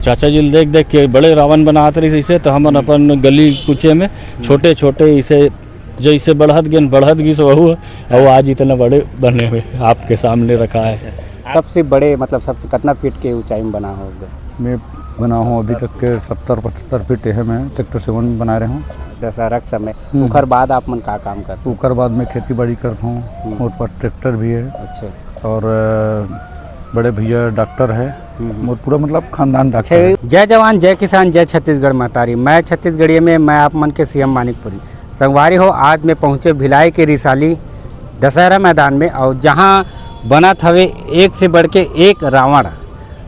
चाचा जी देख देख के बड़े रावण बनात रही इसे, तो हम अपन गली कुचे में छोटे छोटे इसे जैसे बढ़त गई सो वहू और आज इतना बड़े बने हुए आपके सामने रखा है। सबसे बड़े मतलब सबसे कितना फीट के ऊंचाई में बना होगा? मैं बना हूँ अभी तक के 70-75 फीट है। मैं ट्रैक्टर से वन बना रहा हूँ। दशहरा के समय उखर बाद आप मन का काम करते? उकर बाद में खेती बाड़ी करता हूँ और पर ट्रैक्टर भी है। अच्छा। और बड़े भैया डॉक्टर है और पूरा मतलब खानदान डॉक्टर है। जय जवान जय किसान जय छत्तीसगढ़ महतारी। मैं छत्तीसगढ़ी में मैं आप मन के सीएम मानिकपुरी संगवारी हो। आज मैं पहुँचे भिलाई के रिसाली दशहरा मैदान में, और जहाँ बना थवे एक से बढ़ के एक रावण,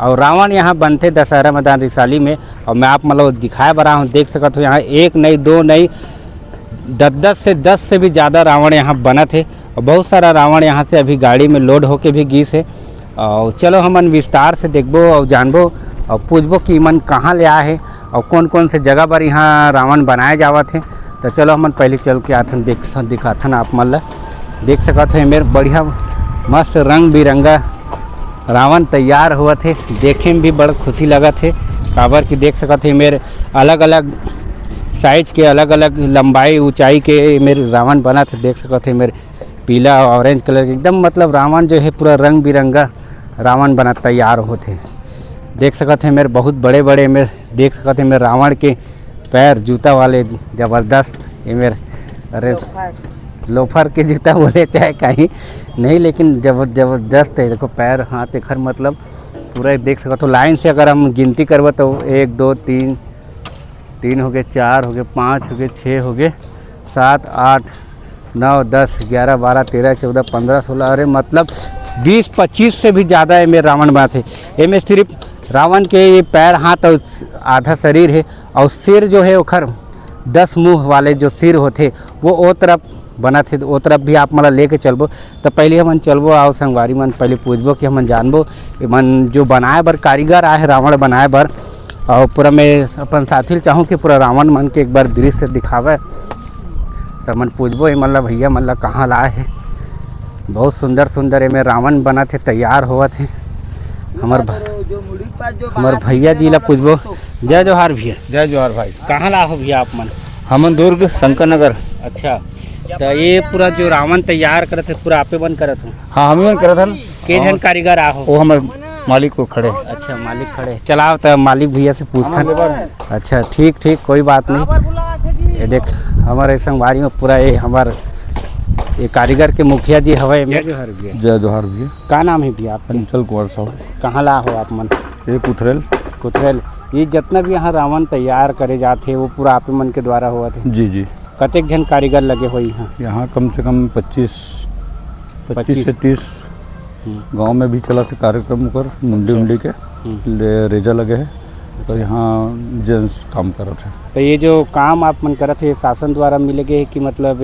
और रावण यहाँ बनते दशहरा मैदान रिसाली में। और मैं आप मतलब दिखाए बना हूँ, देख सकते हो यहाँ एक नहीं दो नहीं 10 से भी ज़्यादा रावण यहाँ बना थे। और बहुत सारा रावण यहाँ से अभी गाड़ी में लोड होके भी गई से। और चलो हमन विस्तार से देखबो और जानबो और पूछबो कि मन कहाँ ले आए है और कौन कौन से जगह पर यहाँ रावण बनाए जावत है। तो चलो हमन पहले चल के आथन दिखाथन आप मन ला। देख सकते हैं मेरे बढ़िया मस्त रंग बिरंगा रावण तैयार हुआ थे, देखे में भी बड़ा खुशी लगा थे। काबर की देख सकते हैं मेरे अलग अलग साइज के अलग अलग लंबाई ऊंचाई के मेरे रावण बना थे। देख सकते हैं मेरे पीला ऑरेंज कलर के एकदम मतलब रावण जो है पूरा रंग बिरंगा रावण बना तैयार होते। देख सकते हैं मेरे बहुत बड़े बड़े मेरे देख सकते हैं मेरे रावण के पैर जूता वाले ज़बरदस्त। ये मेरे अरे लोफर के जूता बोले चाहे कहीं नहीं, लेकिन जबरदस्त है। देखो पैर हाथ एखर मतलब पूरा देख सकते हो। लाइन से अगर हम गिनती करबो तो 1 2 3 हो गए, 4 हो गए, 5 हो गए, 6 हो गए, 7 8 9 10 11 12 13 14 15 16 अरे मतलब 20-25 से भी ज़्यादा है मेरे रावण बना थे। ये में सिर्फ रावण के ये पैर हाथ और आधा शरीर है, और सिर जो है उखर 10 मुँह वाले जो सिर होते वो ओ तरफ बना थे। वो तरफ भी आप मतलब लेके चलबो। तो पहले हमन चलबो आओ संगवारी मन, पहले पूछबो कि हमन जानबो मन जो बनाए बर कारीगर आए रावण बनाए बर। और पूरा मैं अपन साथी चाहूँ कि पूरा रावण मन के एक बार दृश्य दिखावे। तो मन पूछबो ये मतलब भैया मतलब कहाँ लाए है। बहुत सुंदर सुंदर है मेरे रावण बना थे तैयार हुआ थे। हमार भैया जी ला पूछबो। जय जोहार भैया। जय जोहार भाई। कहाँ ला हो भैया आप मन? हमन दुर्ग शंकर नगर। अच्छा, तो ये पूरा जो रावण तैयार करत है पूरा आपे बन करत हो? हाँ हम ही करत हन। के जन कारीगर आहो? वो हमारे मालिक को खड़े। अच्छा मालिक खड़े, चलाओ तो मालिक भैया से पूछथन। अच्छा ठीक कोई बात नहीं। ये देख हमारे संगवारी में पूरा ये हमारे ये कारीगर के मुखिया जी हवे। जय जोहार भैया। का नाम है भैया आपका? अंचल कुंवर साहब। कहाँ ला हो आप मन? ये कुथरेल। ये जितना भी यहाँ रावण तैयार करे जाते वो पूरा आप मन के द्वारा हुआ थे? जी। कतेक जन कारीगर लगे हो यहाँ कम से कम 25 से 30 गांव में भी चला थे कार्यक्रम कर मुंडी के रेजा लगे है। तो यहाँ जेंट्स काम करत है। तो ये जो काम आप मन करत है शासन द्वारा मिले गए कि मतलब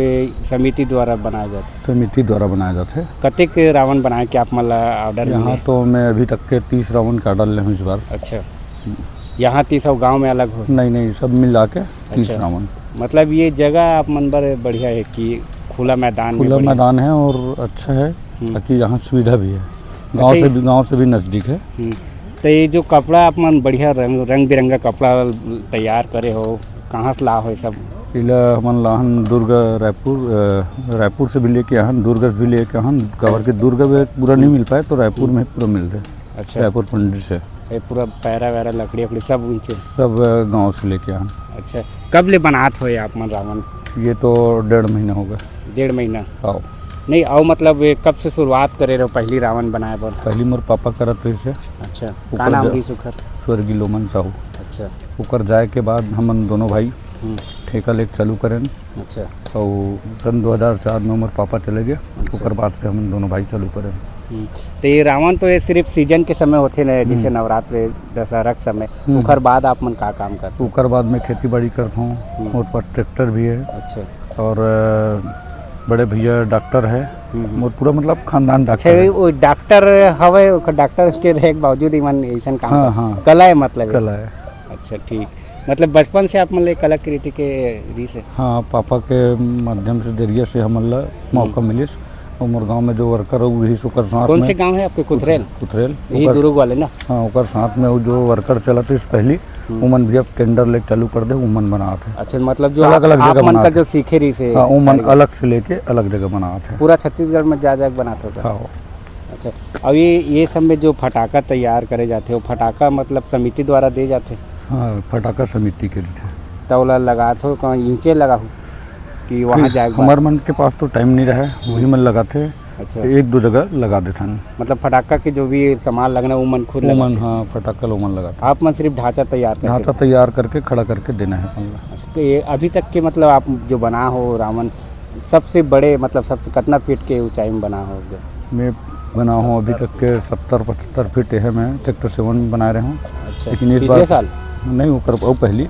समिति द्वारा बनाया जाता? समिति द्वारा बनाया जाता है। कतेक रावण बनाए कि आप मतलब ऑर्डर? यहाँ तो मैं अभी तक के 30 रावण का ऑर्डर ले हूँ इस बार। अच्छा, यहाँ 30 और गाँव में अलग हो? नहीं सब मिला के 30 रावण। मतलब ये जगह आप मन बर बढ़िया है कि खुला मैदान है और अच्छा है, ताकि यहाँ सुविधा भी है। गांव से भी नज़दीक है। तो ये जो कपड़ा आप मन बढ़िया रंग बिरंगा कपड़ा तैयार करे हो, कहाँ से ला हो सब? इला हमन लाहन दुर्ग रायपुर से भी लेके आहन, दुर्ग भी लेके आहन। कवर के दुर्ग में पूरा नहीं मिल पाए तो रायपुर में पूरा मिल रहे। अच्छा, रायपुर पंडित से ये पूरा पैरा वैरा लकड़ी सब नीचे सब गाँव से लेके आहन। अच्छा, कब ले बनात हो आप मन रावण? ये तो 1.5 महीना होगा। 1.5 महीना? आओ नहीं आओ मतलब कब से शुरुआत करे रहो पहली रावण बनाए बर? पहली मोर पापा करत रही से। अच्छा, का नाम रही सुखर? स्वर्गीय लोमन साहू। अच्छा, ऊपर जाए के बाद हमन दोनों भाई ठेका लेके चालू करें। अच्छा, और सन 2004 में हमारे पापा चले गए। ऊपर बाद से हम दोनों भाई चालू करें। तो ये रावण तो ये सिर्फ सीजन के समय होते ना, जैसे नवरात्र दशहरा के समय, उखर बाद आप मन का काम करते? उखर बाद में खेती बाड़ी करता हूँ और पर ट्रैक्टर भी है। अच्छा, और बड़े भैया डॉक्टर है और पूरा मतलब खानदान डॉक्टर। अच्छा, वो डॉक्टर हवे, डॉक्टर के रहे के बावजूद इमन ऐसा काम? हाँ कला है मतलब? कला है। अच्छा ठीक, मतलब बचपन से आप मतलब कलाकृति के रीस है? हाँ, पापा के माध्यम से जरिए से हमला मौका मिलिस और मोर गाँव में जो वर्कर है वही ओकर साथ कौन में से गांव है आपके? कुथरेल, कुथरेल यही ओकर- दुर्ग वाले ना? हाँ ओकर साथ में वो जो वर्कर चला थे इस पहली उमन भी अब टेंडर लेके चालू कर दे उमन बनाते। अच्छा, मतलब जो अलग-अलग आप जगह मन का बनाते। जो सीखे रही से हाँ उमन अलग से लेके अलग जगह बनाते हैं। पूरा छत्तीसगढ़ में जा बनाते होगा। हाँ अच्छा, अब ये सब में जो फटाका तैयार करे जाते हो, फटाका मतलब समिति द्वारा दे जाते? हाँ फटाका समिति के लिए तौला लगाते हो कहाँ ईंचे लगा हो कि वहाँ जाए? हमारे मन के पास तो टाइम नहीं रहा है, वही मन लगाते। अच्छा, एक दो जगह लगा देते हैं। मतलब फटाका के जो भी सामान लगना है वो मन खुद ओमन लगाते? हाँ फटाका ओमन लगाते। आप मन सिर्फ ढांचा तैयार करके? ढांचा तैयार करके खड़ा करके देना है अपन ला। अच्छा, तो ये अभी तक के मतलब आप जो बना हो रावण सबसे बड़े मतलब सबसे कितना फीट के ऊंचाई में बना हो? मैं बना हूँ अभी तक के 70-75 फीट है। मैं सेक्टर 7 में बना रहा हूँ। अच्छा, लेकिन इस पिछले बार साल नहीं वो कर पाऊँ पहली।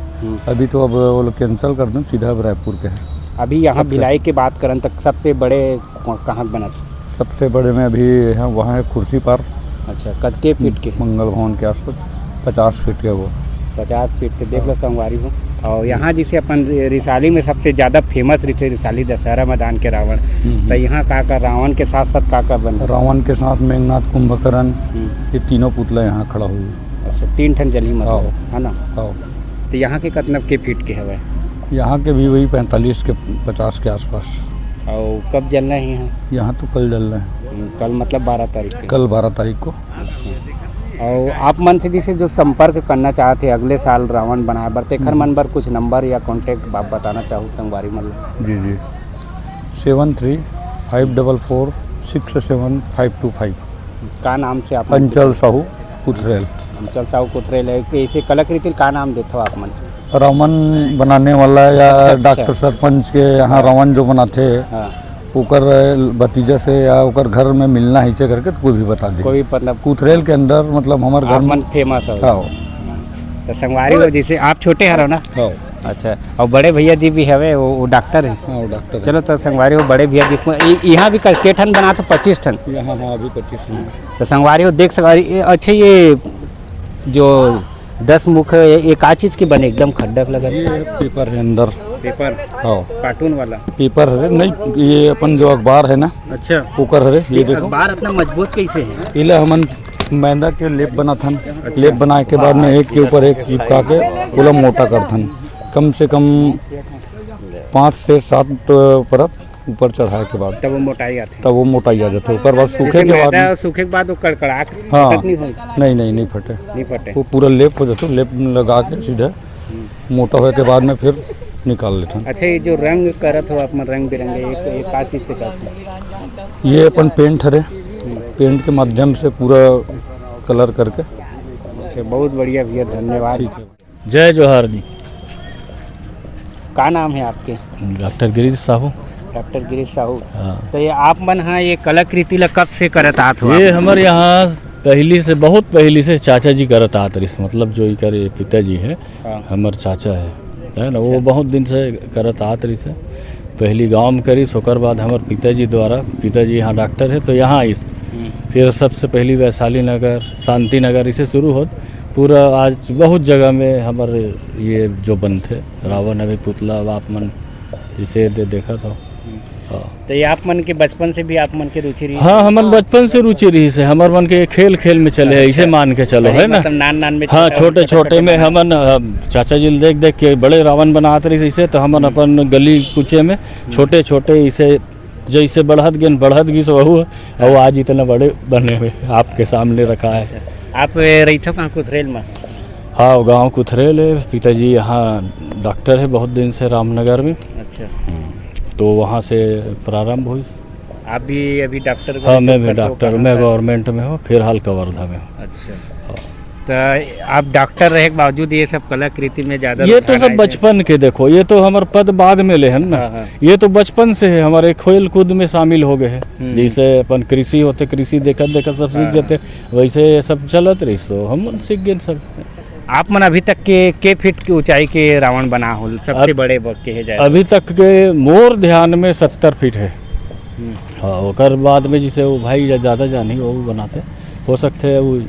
अभी तो अब वो लोग कैंसिल कर दें, सीधा अब रायपुर के है। अभी यहाँ भिलाई की बात करें तक सबसे बड़े कहाँ बना था? सबसे बड़े में अभी है वहाँ है कुर्सी पार। अच्छा, कद के फीट के? मंगल भवन के आसपास 50 फीट के वो। 50 फीट के देख लो संगवारी हो। और यहाँ जिसे अपन रिसाली में सबसे ज़्यादा फेमस रही रिसाली दशहरा मैदान के रावण, तो यहाँ का रावण के साथ साथ का बन? रावण के साथ मेघनाथ, कुंभकर्ण, ये तीनों पुतला यहाँ खड़ा हुई। अच्छा, 3 ठन जली मतलब है ना? हाँ तो यहाँ के कितना के फीट के हवे? यहाँ के भी वही 45 के 50 के आसपास। और कब जलना है यहाँ? यहाँ तो कल जल रहे हैं। कल मतलब 12 तारीख को? कल 12 तारीख को। और आप मन से जिसे जो संपर्क करना चाहते हैं अगले साल रावण बनाए बर, तेखर मन बर कुछ नंबर या कॉन्टेक्ट आप बताना चाहो संगवारी मतलब? जी 7354467525। का नाम से आप? अंचल साहू कुथरेल। अंचल साहू कुथरेल है। ऐसे कलाकृति का नाम देते हो आप मन? रावण बनाने वाला या अच्छा। डॉक्टर सरपंच के यहाँ रावण जो बनाते हैं हाँ, ओकर भतीजा से या ओकर घर में मिलना ही से करके तो कोई भी बता दे। कोई मतलब कुथरेल के अंदर मतलब हमारे घर आप में मन फेमस हो? हाँ तो संगवारी हो जैसे आप छोटे हरो ना? हाँ अच्छा, और बड़े भैया जी भी हवे वो डॉक्टर है? हाँ डॉक्टर। चलो तो संगवारी हो बड़े भैया जिसमें यहाँ भी के ठन बना तो 25 ठन? यहाँ हाँ अभी 25। तो संगवारी हो देख संगवारी। अच्छा, ये जो 10 मुख है ये का चीज़ के बने? एकदम खड्डा लगा ये पेपर है अंदर। पेपर? हाँ कार्टून वाला पेपर है नहीं, ये अपन जो अखबार है ना अच्छा, ओकर है। ये देखो अखबार इतना मजबूत कैसे है? इले हमन मैदा के लेप बना थन। लेप बनाए के बाद में एक के ऊपर एक चिपका के पूरा मोटा कर थन। कम से कम 5 से 7 परत ऊपर चढ़ाए के बाद तब वो मोटाई आती? तब वो मोटाई आ जाते। ऊपर बाद सूखे जैसे के बाद मैदा सूखे के बाद वो कड़कड़ा हाँ नहीं होई? नहीं फटे। नहीं फटे? वो पूरा लेप हो जाते। लेप लगा के सीधे मोटा होने के बाद में फिर निकाल लेते हैं। अच्छा, ये जो रंग करत हो आप मन रंग बिरंगे एक का चीज़ से करते हैं? ये अपन पेंट है, पेंट के माध्यम से पूरा कलर करके। अच्छा, बहुत बढ़िया भैया, धन्यवाद। ठीक है। जय जोहार जी। का नाम है आपके? डॉक्टर गिरीश साहू। डॉक्टर गिरीश साहू। हाँ, तो ये आप मन हाँ ये कलाकृति ला कब से करत आत हो? ये हमारे यहाँ पहली से बहुत पहली से चाचा जी करत आत रही, मतलब जो करे पिताजी है हाँ। हमार चाचा है ना, वो बहुत दिन से करत आत रही से। पहली गांव में करी, ओकर बाद हमारे पिताजी द्वारा, पिताजी यहाँ डॉक्टर है तो यहाँ आइस। फिर सबसे पहली वैशाली नगर, शांति नगर इसे शुरू होत। पूरा आज बहुत जगह में हमारे ये जो बनते रावण अभी पुतला आप मन इसे देखा था। हाँ, तो ये आप मन के बचपन से भी आप मन के रुचि रही? हाँ हमार बचपन से रुचि रही से, हमार मन के खेल खेल में चले है, इसे मान के चलो है ना। मतलब नान में? हाँ, छोटे छोटे में हमन चाचा जी देख देख के बड़े रावण बनाते रही इसे, तो हमन अपन गली कुचे में छोटे छोटे इसे जैसे बढ़त गई सो वहू, और आज इतना बड़े बने हुए आपके सामने रखा है। आप रही थे कहाँ कुथरेल में? हाँ, गांव कुथरेल है। पिताजी यहाँ डॉक्टर है बहुत दिन से रामनगर में, अच्छा, तो वहाँ से प्रारंभ हुई। आप भी अभी डॉक्टर? हाँ, मैं भी डॉक्टर, मैं गवर्नमेंट में हूँ, फिर हाल कवर्धा में हूँ। अच्छा, तो आप डॉक्टर रहे के बावजूद ये सब कलाकृति में ज़्यादा? ये तो सब बचपन के, देखो ये तो हमारे पद बाद में ले हैं ना। हाँ, हाँ। ये तो बचपन से है, हमारे खेल कूद में शामिल हो गए हैं। जैसे अपन कृषि होते, कृषि देखत देखत सब सीख जाते, वैसे ये सब चलत रही, सो हम सीख गए सब। आप मन अभी तक के फीट की ऊंचाई के रावण बना हो सबसे बड़े के है जाए? अभी तक के मोर ध्यान में 70 फीट है। हाँ, ओकर बाद में जिसे वो भाई ज़्यादा जानी वो बनाते हो सकते है, वो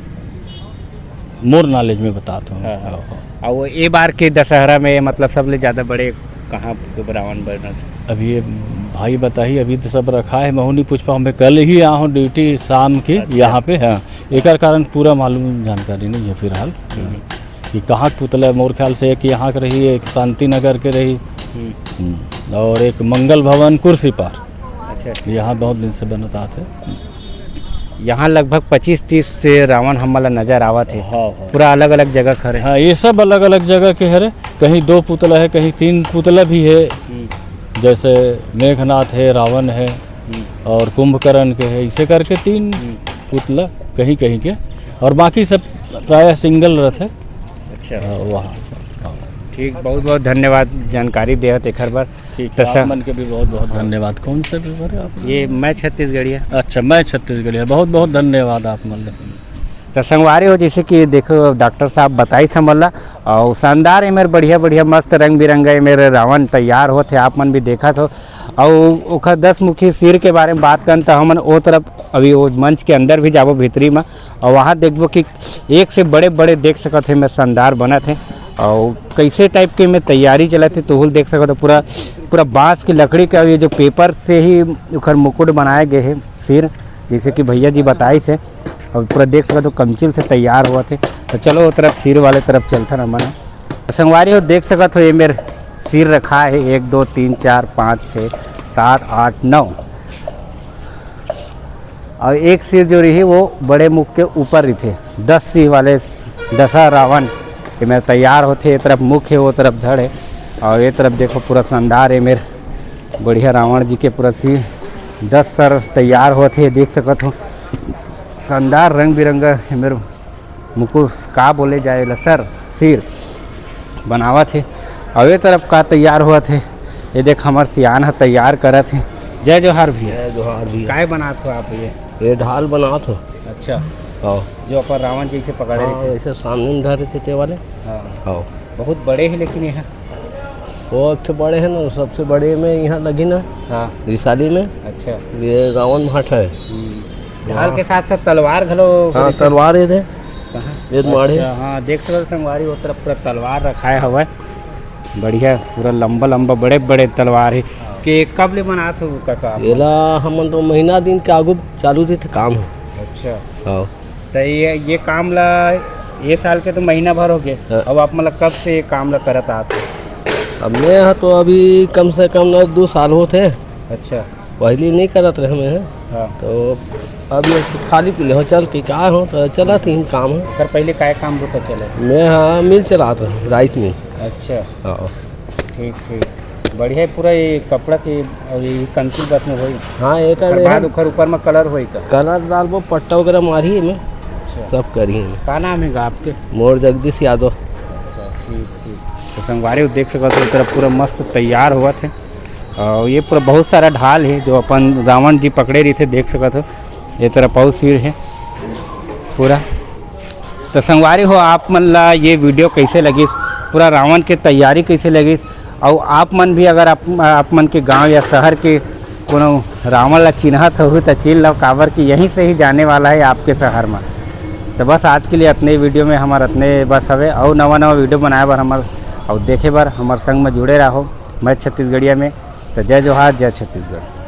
मोर नॉलेज में बताता हूँ। हाँ, और वो ये बार के दशहरा में मतलब सबले ज़्यादा बड़े कहाँ रावण बना था? अभी ये भाई बताइए, अभी तो सब रखा है महुनी पुष्पा, मैं कल ही आया हूँ ड्यूटी शाम की यहाँ पे। हाँ, एक कारण पूरा मालूम जानकारी नहीं है फिलहाल कि कहाँ के पुतला है। मोर ख्याल से एक यहाँ के रही, एक शांति नगर के रही, और एक मंगल भवन कुर्सी पार। अच्छा, यहाँ बहुत दिन से बनता थे। यहाँ लगभग 25-30 से रावण हमला नजर आवा थे। हाँ, पूरा अलग अलग जगह खड़े। हाँ, ये सब अलग अलग जगह के है। कहीं 2 पुतला है, कहीं 3 पुतला भी है। जैसे मेघनाथ है, रावण है, और कुंभकर्ण के है, इसे करके 3 पुतला कहीं कहीं के, और बाकी सब प्रायः सिंगल रथ है। अच्छा, वहाँ ठीक, बहुत बहुत धन्यवाद जानकारी देहत एक बार। तो सब मन के भी बहुत बहुत धन्यवाद। कौन से पेपर है आप? ये मैं छत्तीसगढ़िया। अच्छा, मैं छत्तीसगढ़ी। बहुत बहुत धन्यवाद आप मन। तो संगवारी हो, जैसे कि देखो डॉक्टर साहब बताई समझला, और शानदार है मेरे, बढ़िया बढ़िया मस्त रंग बिरंगा मेरे रावण तैयार होते, आप मन भी देखा तो। और ओखर 10 मुखी सिर के बारे में बात करन तो हमन वो तरफ अभी वो मंच के अंदर भी जाबो भीतरी में, और वहाँ देखबो कि एक से बड़े बड़े देख सकत है मेरे शानदार बनत है। और कैसे टाइप के में तैयारी चलत है तो देख सकते हो। पूरा पूरा बांस की लकड़ी का ये जो पेपर से ही उखर मुकुट बनाए गए हैं सिर, जैसे कि भैया जी बताई से, और पूरा देख सकते हो कंचिल से तैयार हुआ थे। तो चलो वो तरफ सिर वाले तरफ चलता ना मन। संगवारी हो देख सकते हो, ये मेरे सिर रखा है 1 2 3 4 5 6 7 8 9, और एक सिर जो रही वो बड़े मुख के ऊपर ही थे। 10 सिर वाले 10 रावण ये मेरे तैयार होते। ये तरफ मुख है, वो तरफ धड़ है, और ये तरफ देखो पूरा शानदार है मेरे बढ़िया रावण जी के पूरा सिर 10 सर तैयार होते, देख सकते हो। शानदार रंग बिरंगा है मेरे मुकुट का बोले जाए सर सिर बनावा थे। और ये तरफ का तैयार हुआ थे, ये देख हमार सियान है तैयार करा थे। जय जोहार भैया। जय जोहार भी। काय बना थो आप ये ढाल बना थो। अच्छा, हाँ, जो अपन रावण जी से पकड़े हाँ, थे। ऐसे सामने में धरे थे ते वाले। हाँ, हाँ, बहुत बड़े हैं लेकिन यह। वो अच्छे बड़े हैं ना, सबसे बड़े में यहाँ लगी ना हाँ, रिसाली में। अच्छा, ये रावण भाट है। ढाल के साथ साथ तलवार घलो। हाँ, तलवार ये थे, कहाँ? ये मारे। अच्छा, हाँ, देख सकते संगवारी वो तरफ पूरा तलवार रखा है हवा, बढ़िया पूरा लंबा लंबा बड़े बड़े तलवार है। कि कब ले बना थो का काम? येला हमन तो महीना दिन के आगू चालू थे काम है। अच्छा, हाँ, तो ये काम ला ये साल के तो महीना भर हो गए। हाँ। अब आप मतलब कब से ये काम ला करत आते? अब मैं यहाँ तो अभी कम से कम ना 2 साल होते। अच्छा, पहले नहीं करत रहे मैं, हाँ, तो अभी खाली पीले हो चल के का हो तो चला थी काम है। कर पहले काय काम होता चले? मैं हाँ मिल चला था, राइस मिल। अच्छा, हाँ, ठीक ठीक, बढ़िया है। पूरा ये कपड़ा के और ये कंचुल बस में होई। हाँ, एक ओकर बाद ओकर ऊपर में कलर होई का? कलर डालबो, पट्टा वगैरह मारी है मैं, अच्छा, सब करी है मैं। का नाम है आपके? मोर जगदीश यादव। अच्छा, ठीक ठीक। तो संगवारी देख सकते हो तरफ पूरा मस्त तैयार हुआ थे, और ये पूरा बहुत सारा ढाल है जो अपन रावण जी पकड़े रही थे, देख सकते हो। ये तरफ और सिर है पूरा। तो संगवारी हो, आप मन ला ये वीडियो कैसे लगी, पूरा रावण के तैयारी कैसे लगी, और आप मन भी अगर आप मन के गांव या शहर के कोनो रावण ला चिन्हत हो तो चिन्ह लो, काबर कि यहीं से ही जाने वाला है आपके शहर में। तो बस आज के लिए अपने वीडियो में हमारे अपने बस हवे, और नवा नवा वीडियो बनाए बार हमारे और देखे बार हमारे संग में जुड़े रहो मैं छत्तीसगढ़िया में। तो जय जोहार, जय छत्तीसगढ़।